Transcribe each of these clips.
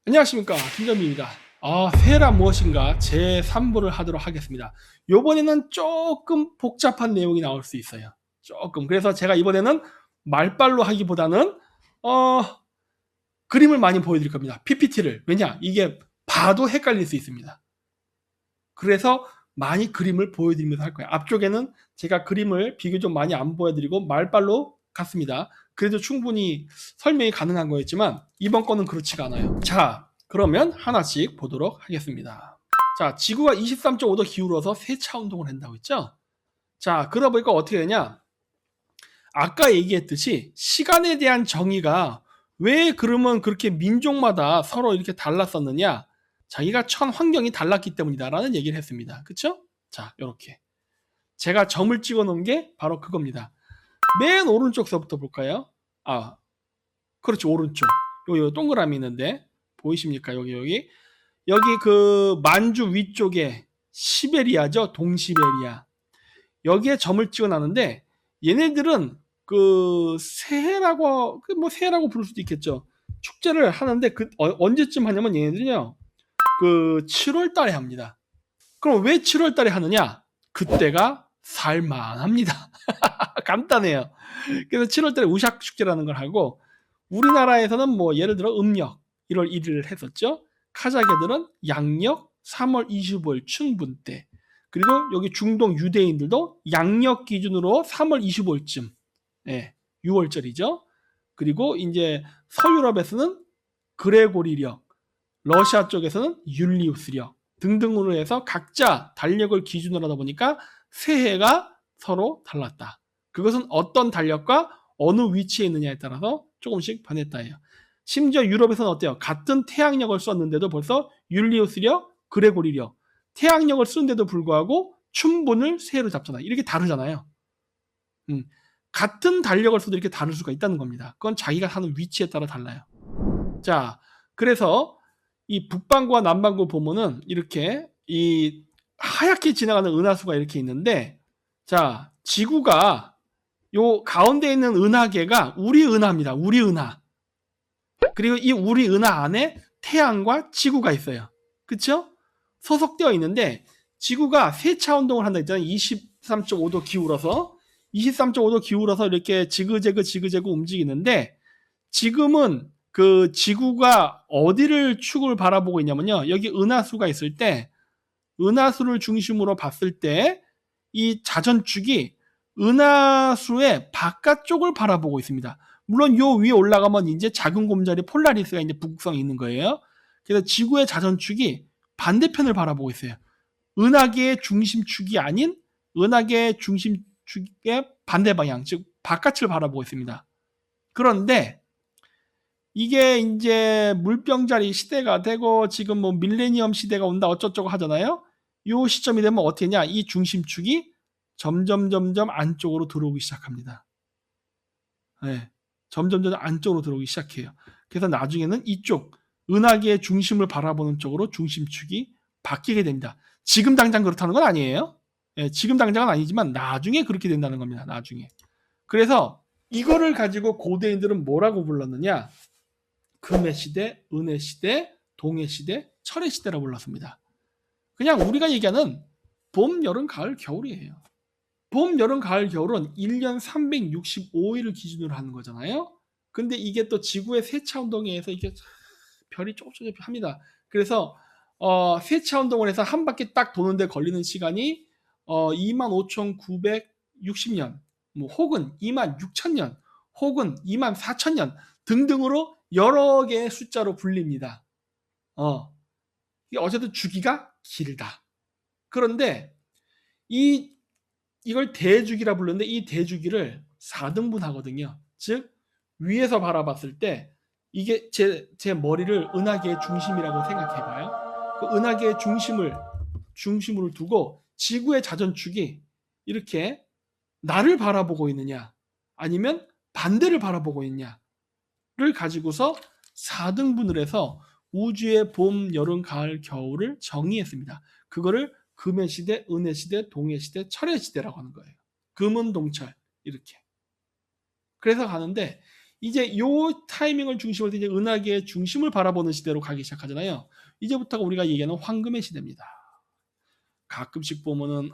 안녕하십니까, 김전미입니다. 세란 무엇인가 제3부를 하도록 하겠습니다. 요번에는 조금 복잡한 내용이 나올 수 있어요. 조금. 그래서 제가 이번에는 말빨로 하기보다는 그림을 많이 보여드릴 겁니다. PPT를. 왜냐? 이게 봐도 헷갈릴 수 있습니다. 그래서 많이 그림을 보여드리면서 할 거예요. 앞쪽에는 제가 그림을 비교적 많이 안 보여드리고 말빨로 갔습니다. 그래도 충분히 설명이 가능한 거였지만 이번 거는 그렇지가 않아요. 자, 그러면 하나씩 보도록 하겠습니다. 자, 지구가 23.5도 기울어서 세차 운동을 한다고 했죠? 자, 그러다 보니까 어떻게 되냐? 아까 얘기했듯이 시간에 대한 정의가 왜 그러면 그렇게 민족마다 서로 이렇게 달랐었느냐? 자기가 처한 환경이 달랐기 때문이다라는 얘기를 했습니다. 그쵸? 자, 요렇게. 제가 점을 찍어 놓은 게 바로 그겁니다. 맨 오른쪽서부터 볼까요? 그렇죠. 오른쪽. 요 동그라미 있는데 보이십니까? 여기 그 만주 위쪽에 시베리아죠. 동시베리아. 여기에 점을 찍어 놨는데 얘네들은 그 새해라고 새해라고 부를 수도 있겠죠. 축제를 하는데 언제쯤 하냐면 얘네들은요. 그 7월 달에 합니다. 그럼 왜 7월 달에 하느냐? 그때가 살만합니다. 간단해요. 그래서 7월 달에 우샥 축제라는 걸 하고 우리나라에서는 뭐 예를 들어 음력 1월 1일을 했었죠. 카자흐들은 양력 3월 25일 춘분 때. 그리고 여기 중동 유대인들도 양력 기준으로 3월 25일쯤. 예, 6월절이죠. 그리고 이제 서유럽에서는 그레고리력, 러시아 쪽에서는 율리우스력 등등으로 해서 각자 달력을 기준으로 하다 보니까 새해가 서로 달랐다. 그것은 어떤 달력과 어느 위치에 있느냐에 따라서 조금씩 변했다예요. 심지어 유럽에서는 어때요? 같은 태양력을 썼는데도 벌써 율리우스력, 그레고리력 태양력을 쓰는데도 불구하고 춘분을 새해로 잡잖아요. 이렇게 다르잖아요. 같은 달력을 써도 이렇게 다를 수가 있다는 겁니다. 그건 자기가 사는 위치에 따라 달라요. 자, 그래서 이 북반구와 남반구 보면은 이렇게 이 하얗게 지나가는 은하수가 이렇게 있는데, 자, 지구가 요 가운데 있는 은하계가 우리 은하입니다. 우리 은하. 그리고 이 우리 은하 안에 태양과 지구가 있어요. 그쵸? 소속되어 있는데 지구가 세차 운동을 한다 했잖아요. 23.5도 기울어서 23.5도 기울어서 이렇게 지그재그 움직이는데 지금은 그 지구가 어디를 축을 바라보고 있냐면요. 여기 은하수가 있을 때 은하수를 중심으로 봤을 때 이 자전축이 은하수의 바깥쪽을 바라보고 있습니다. 물론 요 위에 올라가면 이제 작은 곰자리 폴라리스가 이제 북극성이 있는 거예요. 그래서 지구의 자전축이 반대편을 바라보고 있어요. 은하계의 중심축이 아닌 은하계의 중심축의 반대 방향, 즉 바깥을 바라보고 있습니다. 그런데 이게 이제 물병자리 시대가 되고 지금 뭐 밀레니엄 시대가 온다 어쩌고저쩌고 하잖아요. 요 시점이 되면 어떻게 되냐? 이 중심축이 점점 안쪽으로 들어오기 시작합니다. 네, 점점 안쪽으로 들어오기 시작해요. 그래서 나중에는 이쪽 은하계의 중심을 바라보는 쪽으로 중심축이 바뀌게 됩니다. 지금 당장 그렇다는 건 아니에요. 네, 지금 당장은 아니지만 나중에 그렇게 된다는 겁니다. 나중에. 그래서 이거를 가지고 고대인들은 뭐라고 불렀느냐? 금의 시대, 은의 시대, 동의 시대, 철의 시대라고 불렀습니다. 그냥 우리가 얘기하는 봄, 여름, 가을, 겨울이에요. 봄, 여름, 가을, 겨울은 1년 365일을 기준으로 하는 거잖아요. 근데 이게 또 지구의 세차 운동에 의해서 이게 별이 조금씩 합니다. 그래서 세차 운동을 해서 한 바퀴 딱 도는데 걸리는 시간이 25,960년, 뭐 혹은 26,000년, 혹은 24,000년 등등으로 여러 개의 숫자로 불립니다. 이게 어쨌든 주기가 길다. 그런데 이걸 대주기라 부르는데 이 대주기를 4등분 하거든요. 즉 위에서 바라봤을 때 이게 제 머리를 은하계의 중심이라고 생각해봐요. 그 은하계의 중심으로 두고 지구의 자전축이 이렇게 나를 바라보고 있느냐 아니면 반대를 바라보고 있냐를 가지고서 4등분을 해서 우주의 봄, 여름, 가을, 겨울을 정의했습니다. 그거를 금의 시대, 은의 시대, 동의 시대, 철의 시대라고 하는 거예요. 금은 동철 이렇게. 그래서 가는데 이제 요 타이밍을 중심으로 이제 은하계의 중심을 바라보는 시대로 가기 시작하잖아요. 이제부터가 우리가 얘기하는 황금의 시대입니다. 가끔씩 보면은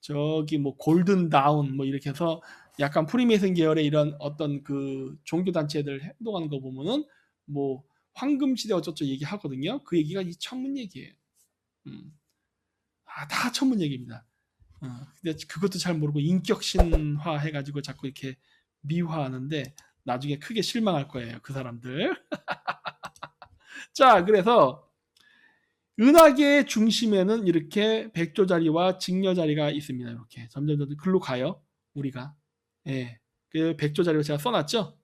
저기 뭐 골든 다운 뭐 이렇게 해서 약간 프리메이슨 계열의 이런 어떤 그 종교 단체들 행동하는 거 보면은 뭐 황금 시대 어쩌죠 얘기하거든요. 그 얘기가 이 천문 얘기예요. 다 천문 얘기입니다. 근데 그것도 잘 모르고 인격 신화 해가지고 자꾸 이렇게 미화하는데 나중에 크게 실망할 거예요. 그 사람들. 자, 그래서 은하계의 중심에는 이렇게 백조자리와 직녀자리가 있습니다. 이렇게 점점 글로 가요. 우리가. 예. 그 백조자리로 제가 써놨죠.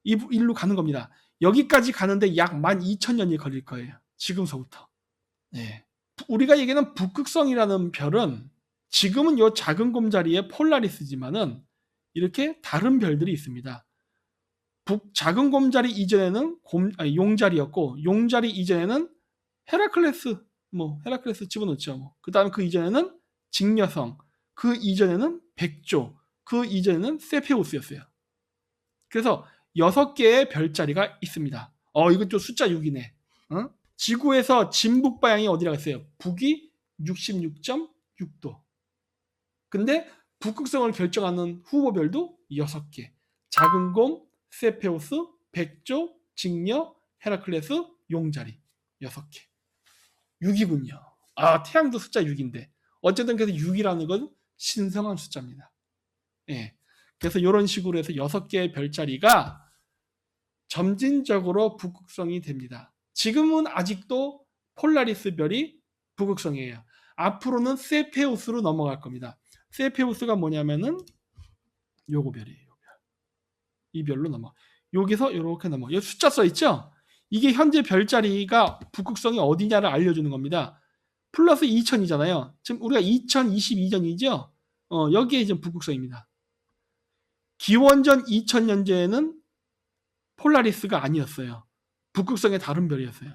일로 가는 겁니다. 여기까지 가는데 약 12,000년이 걸릴 거예요. 지금서부터. 예. 우리가 얘기하는 북극성이라는 별은 지금은 요 작은 곰자리의 폴라리스지만은 이렇게 다른 별들이 있습니다. 작은 곰자리 이전에는 용자리였고, 용자리 이전에는 헤라클레스 집어넣죠. 그 다음에 그 이전에는 직녀성, 그 이전에는 백조, 그 이전에는 세페우스였어요. 그래서 6개의 별자리가 있습니다. 이것도 숫자 6이네. 지구에서 진북 방향이 어디라고 했어요? 북이 66.6도. 근데 북극성을 결정하는 후보별도 6개. 작은 곰, 세페우스, 백조, 직녀, 헤라클레스, 용자리 6개. 6이군요. 태양도 숫자 6인데 어쨌든 그래서 6이라는 건 신성한 숫자입니다. 예. 그래서 이런 식으로 해서 6개의 별자리가 점진적으로 북극성이 됩니다. 지금은 아직도 폴라리스 별이 북극성이에요. 앞으로는 세페우스로 넘어갈 겁니다. 세페우스가 뭐냐면은 요거 별이에요. 이 별로 넘어. 여기서 이렇게 넘어. 여기 숫자 써 있죠? 이게 현재 별자리가 북극성이 어디냐를 알려주는 겁니다. 플러스 2000이잖아요. 지금 우리가 2022년이죠? 여기에 이제 북극성입니다. 기원전 2000년제에는 폴라리스가 아니었어요. 북극성의 다른 별이었어요.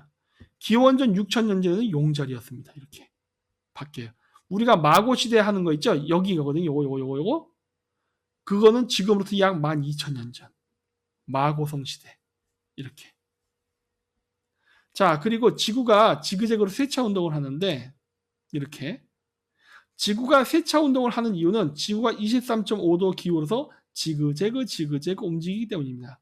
기원전 6000년제에는 용자리였습니다. 이렇게 바뀌어요. 우리가 마고 시대 하는 거 있죠? 여기거든요. 요거. 그거는 지금으로부터 약 12,000년 전. 마고성 시대. 이렇게. 자, 그리고 지구가 지그재그로 세차 운동을 하는데 이렇게 지구가 세차 운동을 하는 이유는 지구가 23.5도 기울어서 지그재그 움직이기 때문입니다.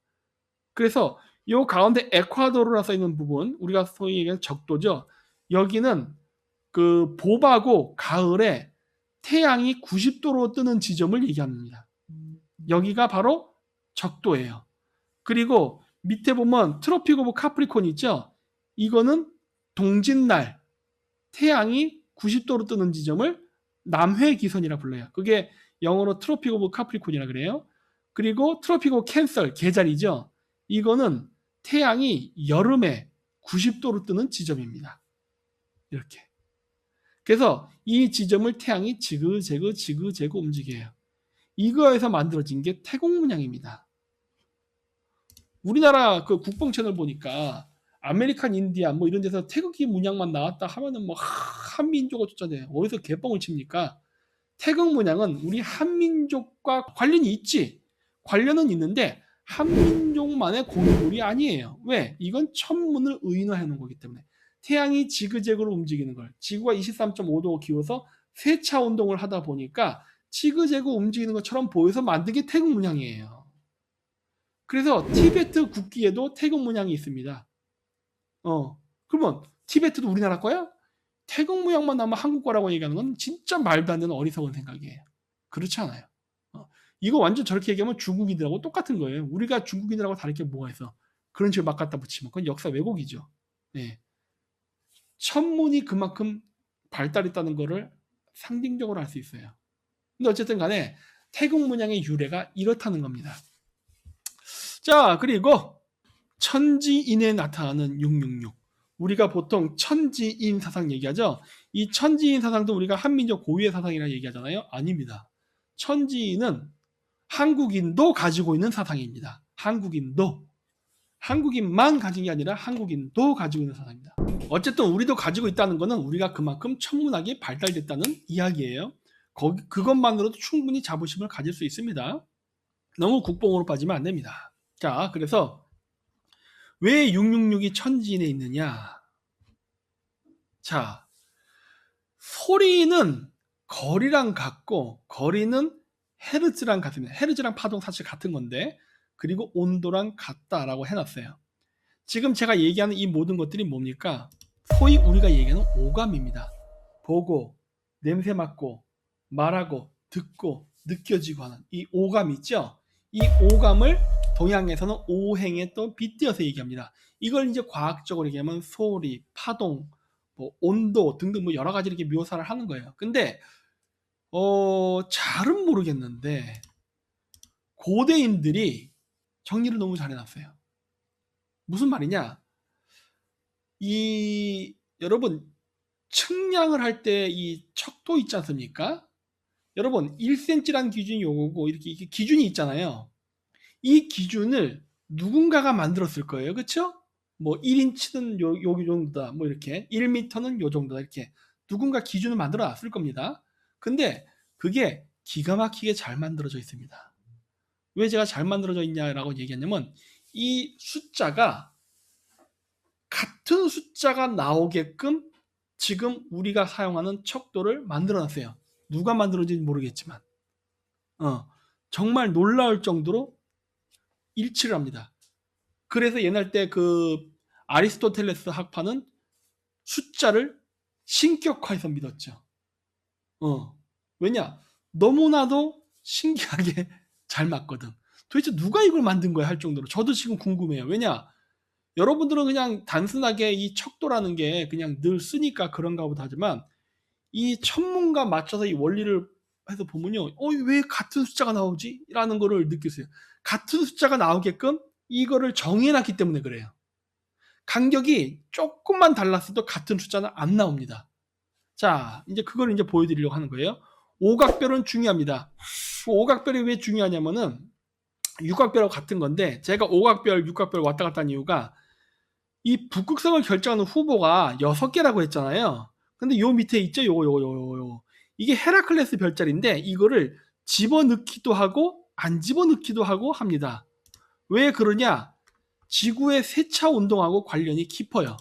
그래서 이 가운데 에콰도르라 써 있는 부분, 우리가 소위 얘기하는 적도죠. 여기는 그 봄하고 가을에 태양이 90도로 뜨는 지점을 얘기합니다. 여기가 바로 적도예요. 그리고 밑에 보면 트로픽 오브 카프리콘 있죠? 이거는 동짓날 태양이 90도로 뜨는 지점을 남회기선이라 불러요. 그게 영어로 트로픽 오브 카프리콘이라 그래요. 그리고 트로픽 오브 캔서 계절이죠. 이거는 태양이 여름에 90도로 뜨는 지점입니다. 이렇게. 그래서 이 지점을 태양이 지그재그 움직여요. 이거에서 만들어진 게 태국 문양입니다. 우리나라 그 국뽕 채널 보니까 아메리칸 인디안 뭐 이런 데서 태극기 문양만 나왔다 하면은 뭐 한민족 어쩌잖아요. 어디서 개뻥을 칩니까? 태극 문양은 우리 한민족과 관련이 있지. 관련은 있는데 한민족만의 공유물이 아니에요. 왜? 이건 천문을 의인화해 놓은 거기 때문에. 태양이 지그재그로 움직이는 걸 지구가 23.5도 기울어서 세차 운동을 하다 보니까 지그재그 움직이는 것처럼 보여서 만든 게 태극 문양이에요. 그래서 티베트 국기에도 태극 문양이 있습니다. 그러면 티베트도 우리나라 거야? 태극 문양만 나면 한국 거라고 얘기하는 건 진짜 말도 안 되는 어리석은 생각이에요. 그렇지 않아요. 이거 완전 저렇게 얘기하면 중국인들하고 똑같은 거예요. 우리가 중국인들하고 다를 게 뭐가 있어? 그런 식으로 막 갖다 붙이면 그건 역사 왜곡이죠. 네. 천문이 그만큼 발달했다는 거를 상징적으로 알 수 있어요. 근데 어쨌든 간에 태극 문양의 유래가 이렇다는 겁니다. 자, 그리고 천지인에 나타나는 666. 우리가 보통 천지인 사상 얘기하죠. 이 천지인 사상도 우리가 한민족 고유의 사상이라 얘기하잖아요. 아닙니다. 천지인은 한국인도 가지고 있는 사상입니다. 한국인도 한국인만 가진 게 아니라 한국인도 가지고 있는 사상입니다. 어쨌든 우리도 가지고 있다는 것은 우리가 그만큼 천문학이 발달됐다는 이야기예요. 그것만으로도 충분히 자부심을 가질 수 있습니다. 너무 국뽕으로 빠지면 안 됩니다. 자, 그래서 왜 666이 천지인에 있느냐? 자, 소리는 거리랑 같고 거리는 헤르츠랑 같습니다. 헤르츠랑 파동 사실 같은 건데, 그리고 온도랑 같다라고 해놨어요. 지금 제가 얘기하는 이 모든 것들이 뭡니까? 소위 우리가 얘기하는 오감입니다. 보고, 냄새 맡고, 말하고, 듣고, 느껴지고 하는 이 오감 있죠? 이 오감을 동양에서는 오행에 또 빗대어서 얘기합니다. 이걸 이제 과학적으로 얘기하면 소리, 파동, 뭐 온도 등등 뭐 여러 가지 이렇게 묘사를 하는 거예요. 근데 잘은 모르겠는데 고대인들이 정리를 너무 잘 해놨어요. 무슨 말이냐? 여러분 측량을 할 때 이 척도 있지 않습니까? 여러분 1cm란 기준이 요거고 이렇게 기준이 있잖아요. 이 기준을 누군가가 만들었을 거예요. 그렇죠? 뭐 1인치는 요 정도다. 뭐 이렇게 1m는 요 정도다. 이렇게 누군가 기준을 만들어 놨을 겁니다. 근데 그게 기가 막히게 잘 만들어져 있습니다. 왜 제가 잘 만들어져 있냐라고 얘기하냐면 이 숫자가 같은 숫자가 나오게끔 지금 우리가 사용하는 척도를 만들어 놨어요. 누가 만들었는지 모르겠지만 정말 놀라울 정도로 일치를 합니다. 그래서 옛날 때 그 아리스토텔레스 학파는 숫자를 신격화해서 믿었죠. 왜냐? 너무나도 신기하게 잘 맞거든. 도대체 누가 이걸 만든 거야 할 정도로 저도 지금 궁금해요. 왜냐? 여러분들은 그냥 단순하게 이 척도라는 게 그냥 늘 쓰니까 그런가 보다 하지만 이 천문과 맞춰서 이 원리를 해서 보면요. 왜 같은 숫자가 나오지? 라는 거를 느끼세요. 같은 숫자가 나오게끔 이거를 정해놨기 때문에 그래요. 간격이 조금만 달랐어도 같은 숫자는 안 나옵니다. 자, 이제 그걸 이제 보여드리려고 하는 거예요. 오각별은 중요합니다. 오각별이 왜 중요하냐면은 육각별하고 같은 건데 제가 오각별, 육각별 왔다 갔다 한 이유가 이 북극성을 결정하는 후보가 6개라고 했잖아요. 근데 요 밑에 있죠? 요거. 이게 헤라클레스 별자리인데 이거를 집어넣기도 하고 안 집어넣기도 하고 합니다. 왜 그러냐? 지구의 세차 운동하고 관련이 깊어요.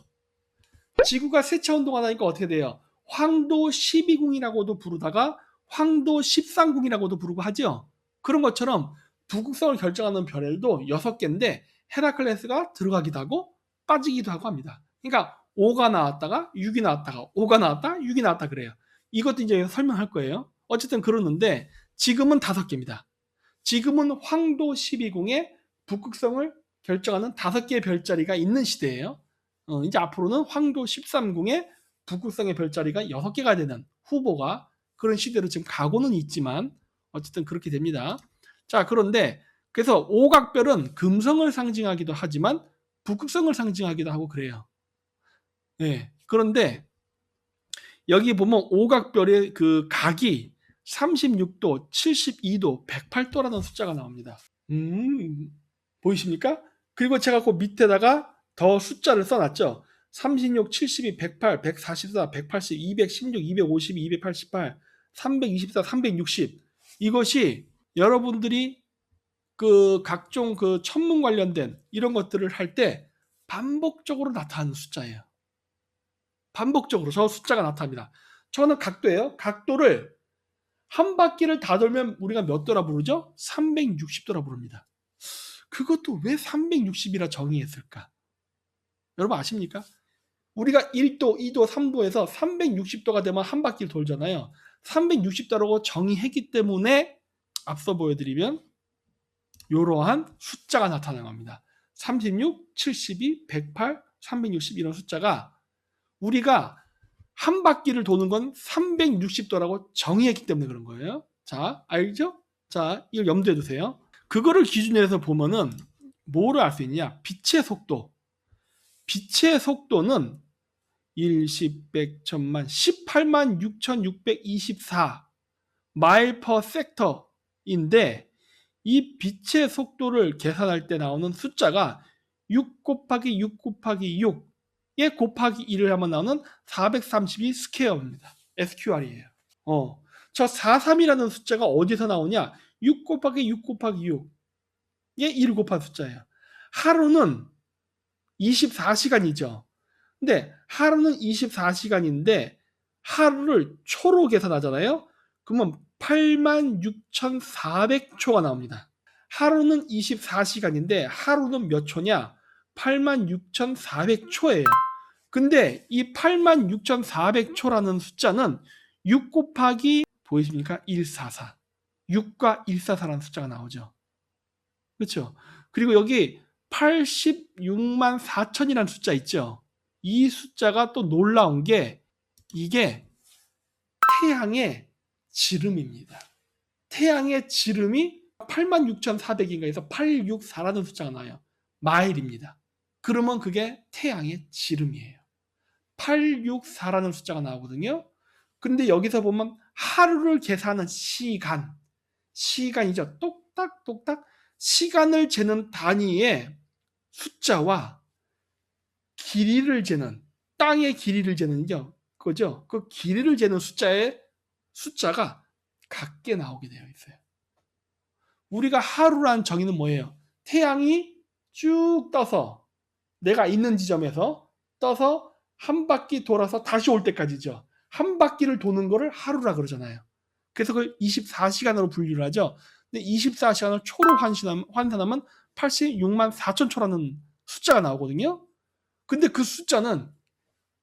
지구가 세차 운동하다니까 어떻게 돼요? 황도 12궁이라고도 부르다가 황도 13궁이라고도 부르고 하죠. 그런 것처럼 북극성을 결정하는 별들도 6개인데 헤라클레스가 들어가기도 하고 빠지기도 하고 합니다. 그러니까 5가 나왔다가 6이 나왔다가 5가 나왔다 6이 나왔다 그래요. 이것도 이제 설명할 거예요. 어쨌든 그러는데 지금은 5개입니다. 지금은 황도 12궁에 북극성을 결정하는 5개의 별자리가 있는 시대예요. 이제 앞으로는 황도 13궁에 북극성의 별자리가 6개가 되는 후보가 그런 시대로 지금 가고는 있지만 어쨌든 그렇게 됩니다. 자, 그런데 그래서 오각별은 금성을 상징하기도 하지만 북극성을 상징하기도 하고 그래요. 네. 그런데 여기 보면 오각별의 그 각이 36도, 72도, 108도라는 숫자가 나옵니다. 보이십니까? 그리고 제가 그 밑에다가 더 숫자를 써놨죠. 36, 72, 108, 144, 180, 216, 252, 288, 324, 360 이것이 여러분들이 그 각종 그 천문 관련된 이런 것들을 할 때 반복적으로 나타나는 숫자예요. 반복적으로 저 숫자가 나타납니다. 저는 각도예요. 각도를 한 바퀴를 다 돌면 우리가 몇 도라 부르죠? 360도라 부릅니다. 그것도 왜 360이라 정의했을까? 여러분 아십니까? 우리가 1도, 2도, 3도에서 360도가 되면 한 바퀴를 돌잖아요. 360도라고 정의했기 때문에 앞서 보여드리면 이러한 숫자가 나타나는 겁니다. 36, 72, 108, 360 이런 숫자가 우리가 한 바퀴를 도는 건 360도라고 정의했기 때문에 그런 거예요. 자, 알죠? 자, 이걸 염두에 두세요. 그거를 기준으로 해서 보면은 뭐를 알 수 있느냐? 빛의 속도. 빛의 속도는 1, 10, 100, 1000만, 18만 6624 마일 퍼 섹터인데 이 빛의 속도를 계산할 때 나오는 숫자가 6 곱하기 6 곱하기 6에 곱하기 1을 하면 나오는 432 스퀘어입니다. SQR이에요. 저 43이라는 숫자가 어디서 나오냐? 6 곱하기 6 곱하기 6에 1을 곱한 숫자예요. 하루는 24시간이죠. 근데 하루는 24시간인데 하루를 초로 계산하잖아요. 그러면 86,400초가 나옵니다. 하루는 24시간인데 하루는 몇 초냐? 86,400초예요. 근데 이 86,400초라는 숫자는 6 곱하기 보이십니까? 144. 6과 144라는 숫자가 나오죠. 그렇죠? 그리고 여기 86만 4천이라는 숫자 있죠. 이 숫자가 또 놀라운 게 이게 태양의 지름입니다. 태양의 지름이 86,400인가 해서 864라는 숫자가 나와요. 마일입니다. 그러면 그게 태양의 지름이에요. 864라는 숫자가 나오거든요. 근데 여기서 보면 하루를 계산하는 시간이죠. 똑딱똑딱 시간을 재는 단위의 숫자와 길이를 재는 땅의 길이를 재는 거죠. 그 길이를 재는 숫자가 같게 나오게 되어 있어요. 우리가 하루란 정의는 뭐예요? 태양이 쭉 떠서 내가 있는 지점에서 떠서 한 바퀴 돌아서 다시 올 때까지죠. 한 바퀴를 도는 거를 하루라 그러잖아요. 그래서 그걸 24시간으로 분류를 하죠. 근데 24시간을 초로 환산하면 86만 4천 초라는 숫자가 나오거든요. 근데 그 숫자는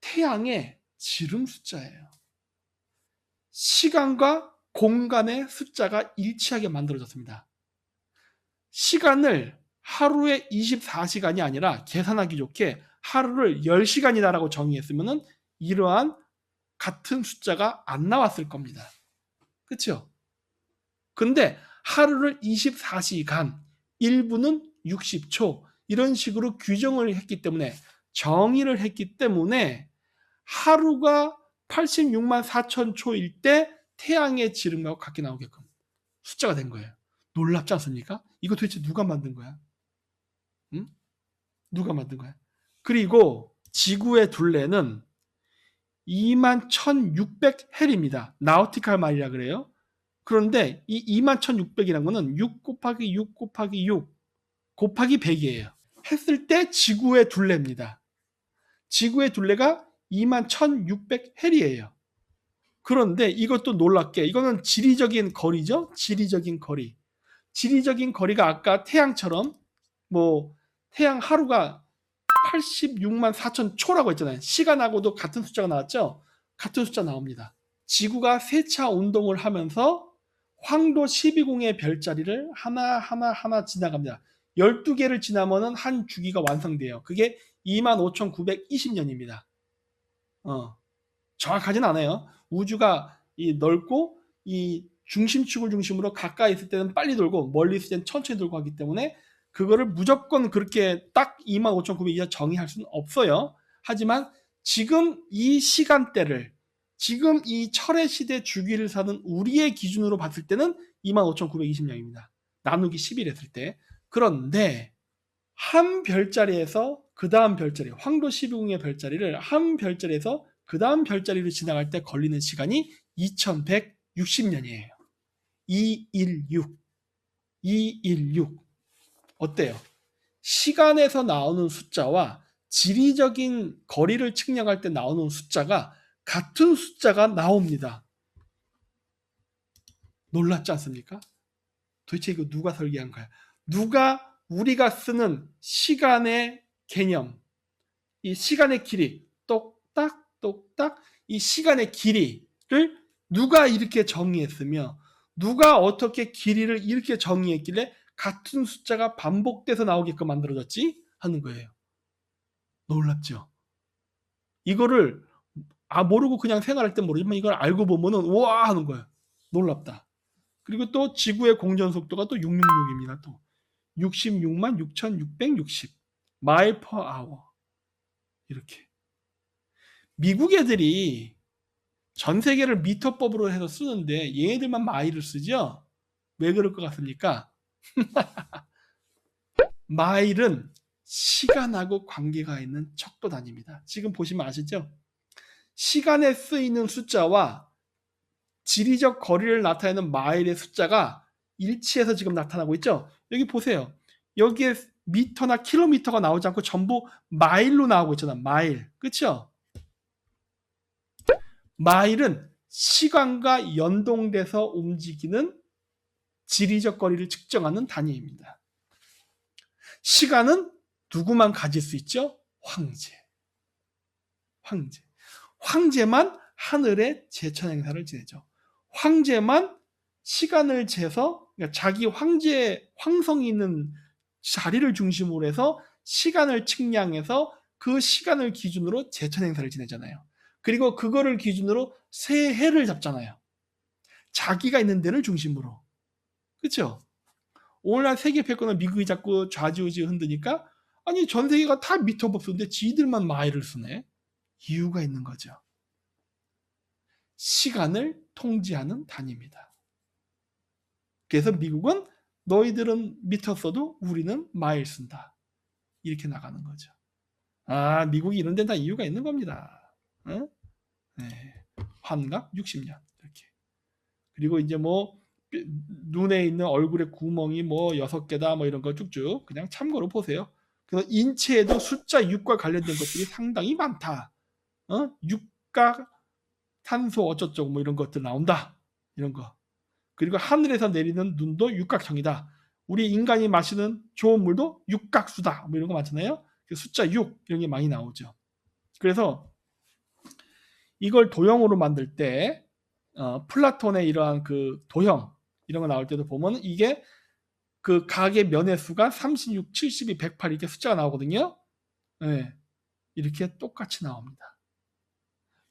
태양의 지름 숫자예요. 시간과 공간의 숫자가 일치하게 만들어졌습니다. 시간을 하루에 24시간이 아니라 계산하기 좋게 하루를 10시간이다라고 정의했으면 이러한 같은 숫자가 안 나왔을 겁니다. 그렇죠? 근데 하루를 24시간, 1분은 60초 이런 식으로 규정을 했기 때문에 정의를 했기 때문에 하루가 86만 4천 초일 때 태양의 지름과 같게 나오게끔 숫자가 된 거예요. 놀랍지 않습니까? 이거 도대체 누가 만든 거야? 응? 누가 만든 거야? 그리고 지구의 둘레는 21,600헬입니다. 나우티칼 마일이라 그래요. 그런데 이 21,600이라는 거는 6 곱하기 6 곱하기 6 곱하기 100이에요. 했을 때 지구의 둘레입니다. 지구의 둘레가 21,600헬이에요. 그런데 이것도 놀랍게 이거는 지리적인 거리죠. 지리적인 거리. 지리적인 거리가 아까 태양처럼 태양 하루가 86만 4천 초라고 했잖아요. 시간하고도 같은 숫자가 나왔죠. 같은 숫자 나옵니다. 지구가 세차 운동을 하면서 황도 12궁의 별자리를 하나 지나갑니다. 12개를 지나면은 한 주기가 완성돼요. 그게 25,920년입니다. 정확하진 않아요. 우주가 넓고 이 중심축을 중심으로 가까이 있을 때는 빨리 돌고 멀리 있을 때는 천천히 돌고 하기 때문에 그거를 무조건 그렇게 딱 25,900 정의할 수는 없어요. 하지만 지금 이 시간대를 지금 이 철의 시대 주기를 사는 우리의 기준으로 봤을 때는 25,920년입니다. 나누기 11 했을 때. 그런데 한 별자리에서 그 다음 별자리, 황도 12궁의 별자리를 한 별자리에서 그 다음 별자리로 지나갈 때 걸리는 시간이 2160년이에요. 216. 어때요? 시간에서 나오는 숫자와 지리적인 거리를 측량할 때 나오는 숫자가 같은 숫자가 나옵니다. 놀랍지 않습니까? 도대체 이거 누가 설계한 거야? 누가 우리가 쓰는 시간의 개념, 이 시간의 길이 똑딱 이 시간의 길이를 누가 이렇게 정의했으며 누가 어떻게 길이를 이렇게 정의했길래 같은 숫자가 반복돼서 나오게끔 만들어졌지? 하는 거예요. 놀랍죠? 이거를 모르고 그냥 생활할 땐 모르지만 이걸 알고 보면은 우와 하는 거예요. 놀랍다. 그리고 또 지구의 공전 속도가 또 666입니다. 또 66만 6,660 마일 퍼 아워. 이렇게. 미국 애들이 전 세계를 미터법으로 해서 쓰는데 얘네들만 마일을 쓰죠? 왜 그럴 것 같습니까? 마일은 시간하고 관계가 있는 척도 단위입니다. 지금 보시면 아시죠? 시간에 쓰이는 숫자와 지리적 거리를 나타내는 마일의 숫자가 일치해서 지금 나타나고 있죠? 여기 보세요. 여기에 미터나 킬로미터가 나오지 않고 전부 마일로 나오고 있잖아. 마일. 그쵸? 마일은 시간과 연동돼서 움직이는 지리적 거리를 측정하는 단위입니다. 시간은 누구만 가질 수 있죠? 황제. 황제만 하늘에 제천 행사를 지내죠. 황제만 시간을 재서, 그러니까 자기 황성이 있는 자리를 중심으로 해서 시간을 측량해서 그 시간을 기준으로 제천 행사를 지내잖아요. 그리고 그거를 기준으로 새해를 잡잖아요. 자기가 있는 데를 중심으로. 그렇죠? 오늘날 세계 패권은 미국이 자꾸 좌지우지 흔드니까 아니 전 세계가 다 미터법 쓰는데 지들만 마일을 쓰네. 이유가 있는 거죠. 시간을 통제하는 단위입니다. 그래서 미국은 너희들은 미터 써도 우리는 마일 쓴다. 이렇게 나가는 거죠. 아, 미국이 이런 데는 다 이유가 있는 겁니다. 응? 네. 환갑 60년 이렇게. 그리고 이제 뭐 눈에 있는 얼굴에 구멍이 뭐 6개다 뭐 이런 거 쭉쭉 그냥 참고로 보세요. 그래서 인체에도 숫자 6과 관련된 것들이 상당히 많다. 6과 탄소 어쩌고 뭐 이런 것들 나온다. 이런 거. 그리고 하늘에서 내리는 눈도 육각형이다. 우리 인간이 마시는 좋은 물도 육각수다. 뭐 이런 거 많잖아요. 숫자 6 이런 게 많이 나오죠. 그래서 이걸 도형으로 만들 때 플라톤의 이러한 그 도형 이런 거 나올 때도 보면 이게 그 각의 면의 수가 36, 72, 108 이렇게 숫자가 나오거든요. 네. 이렇게 똑같이 나옵니다.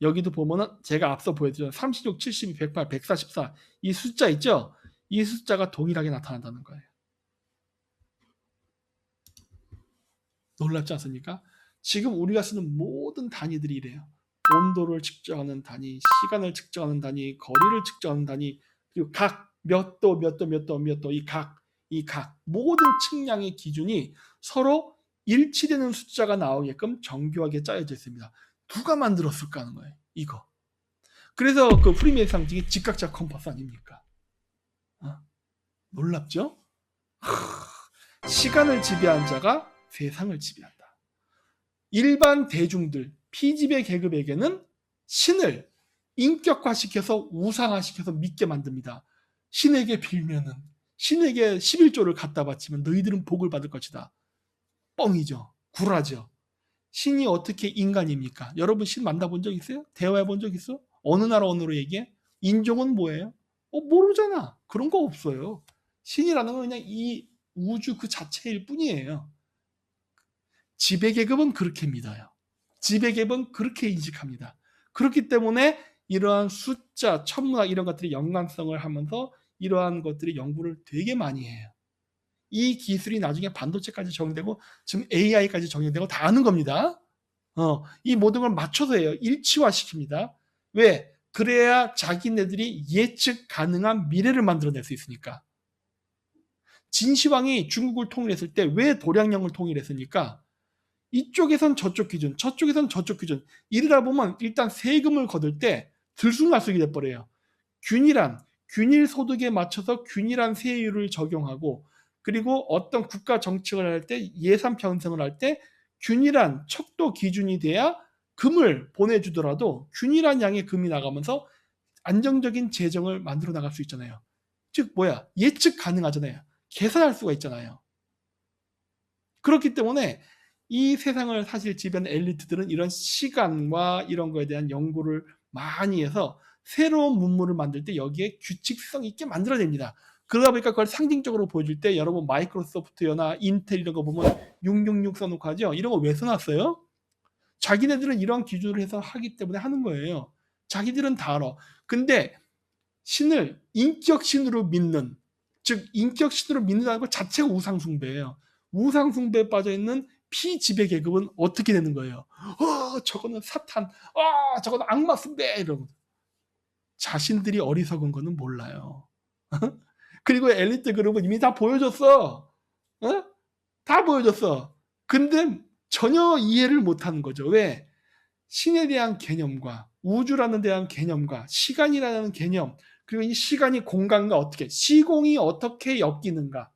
여기도 보면은 제가 앞서 보여드린 36, 72, 108, 144 이 숫자 있죠? 이 숫자가 동일하게 나타난다는 거예요. 놀랍지 않습니까? 지금 우리가 쓰는 모든 단위들이 이래요. 온도를 측정하는 단위, 시간을 측정하는 단위, 거리를 측정하는 단위, 그리고 각, 몇 도, 몇 도, 몇 도, 몇 도, 이 각, 모든 측량의 기준이 서로 일치되는 숫자가 나오게끔 정교하게 짜여져 있습니다. 누가 만들었을까 하는 거예요. 이거. 그래서 그 프리메이 상징이 직각자 컴파스 아닙니까? 놀랍죠? 시간을 지배한 자가 세상을 지배한다. 일반 대중들, 피지배 계급에게는 신을 인격화시켜서 우상화시켜서 믿게 만듭니다. 신에게 빌면은, 신에게 11조를 갖다 바치면 너희들은 복을 받을 것이다. 뻥이죠. 구라죠. 신이 어떻게 인간입니까? 여러분 신 만나본 적 있어요? 대화해 본 적 있어? 어느 나라 언어로 얘기해? 인종은 뭐예요? 모르잖아. 그런 거 없어요. 신이라는 건 그냥 이 우주 그 자체일 뿐이에요. 지배계급은 그렇게 믿어요. 지배계급은 그렇게 인식합니다. 그렇기 때문에 이러한 숫자, 천문학 이런 것들이 연관성을 하면서 이러한 것들이 연구를 되게 많이 해요. 이 기술이 나중에 반도체까지 적용되고 지금 AI까지 적용되고 다 하는 겁니다. 이 모든 걸 맞춰서 해요. 일치화시킵니다. 왜? 그래야 자기네들이 예측 가능한 미래를 만들어낼 수 있으니까. 진시황이 중국을 통일했을 때 왜 도량령을 통일했습니까? 이쪽에선 저쪽 기준, 저쪽에선 저쪽 기준. 이러다 보면 일단 세금을 거둘 때 들쑥날쑥이 돼버려요. 균일 소득에 맞춰서 균일한 세율을 적용하고 그리고 어떤 국가 정책을 할 때 예산 편성을 할 때 균일한 척도 기준이 돼야 금을 보내주더라도 균일한 양의 금이 나가면서 안정적인 재정을 만들어 나갈 수 있잖아요. 즉 예측 가능하잖아요. 계산할 수가 있잖아요. 그렇기 때문에 이 세상을 사실 지배하는 엘리트들은 이런 시간과 이런 거에 대한 연구를 많이 해서 새로운 문물을 만들 때 여기에 규칙성 있게 만들어냅니다. 그러다 보니까 그걸 상징적으로 보여줄 때 여러분 마이크로소프트나 인텔 이런 거 보면 666 써놓고 하죠. 이런 거 왜 써놨어요? 자기네들은 이런 기준을 해서 하기 때문에 하는 거예요. 자기들은 다 알아. 근데 신을 인격신으로 믿는, 즉 인격신으로 믿는다는 것 자체가 우상숭배예요. 우상숭배에 빠져있는 피지배 계급은 어떻게 되는 거예요? 저거는 사탄, 저거는 악마 숭배 이러고 자신들이 어리석은 거는 몰라요. 그리고 엘리트 그룹은 이미 다 보여줬어. 다 보여줬어. 근데 전혀 이해를 못하는 거죠. 왜? 신에 대한 개념과 우주라는 대한 개념과 시간이라는 개념, 그리고 이 시간이 공간과 어떻게, 시공이 어떻게 엮이는가.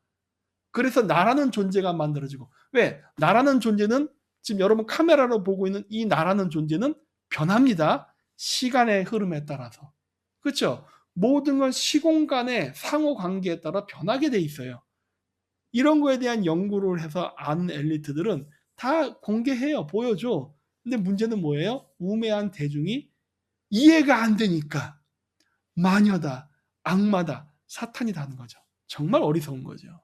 그래서 나라는 존재가 만들어지고, 왜? 나라는 존재는 지금 여러분 카메라로 보고 있는 이 나라는 존재는 변합니다. 시간의 흐름에 따라서. 그렇죠? 모든 건 시공간의 상호 관계에 따라 변하게 돼 있어요. 이런 거에 대한 연구를 해서 아는 엘리트들은 다 공개해요. 보여줘. 근데 문제는 뭐예요? 우매한 대중이 이해가 안 되니까 마녀다, 악마다, 사탄이다 하는 거죠. 정말 어리석은 거죠.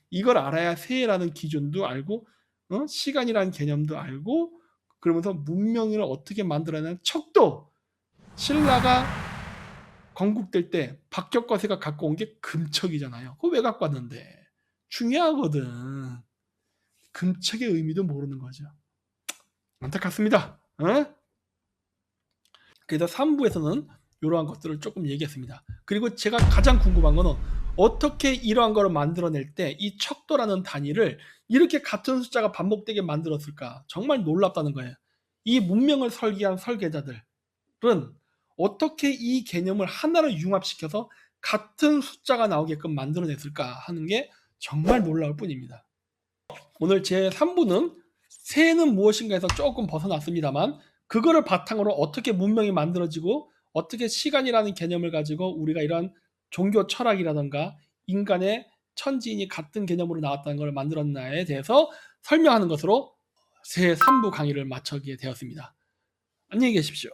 이걸 알아야 새해라는 기준도 알고, 시간이라는 개념도 알고, 그러면서 문명을 어떻게 만들어내는 척도. 신라가 건국될 때 박격거세가 갖고 온 게 금척이잖아요. 그거 왜 갖고 왔는데? 중요하거든. 금척의 의미도 모르는 거죠. 안타깝습니다. 그래서 3부에서는 이러한 것들을 조금 얘기했습니다. 그리고 제가 가장 궁금한 거는 어떻게 이러한 거를 만들어낼 때 이 척도라는 단위를 이렇게 같은 숫자가 반복되게 만들었을까? 정말 놀랍다는 거예요. 이 문명을 설계한 설계자들은 어떻게 이 개념을 하나로 융합시켜서 같은 숫자가 나오게끔 만들어냈을까 하는 게 정말 놀라울 뿐입니다. 오늘 제 3부는 새해는 무엇인가에서 조금 벗어났습니다만, 그거를 바탕으로 어떻게 문명이 만들어지고 어떻게 시간이라는 개념을 가지고 우리가 이런 종교 철학이라든가 인간의 천지인이 같은 개념으로 나왔다는 걸 만들었나에 대해서 설명하는 것으로 새해 3부 강의를 마치게 되었습니다. 안녕히 계십시오.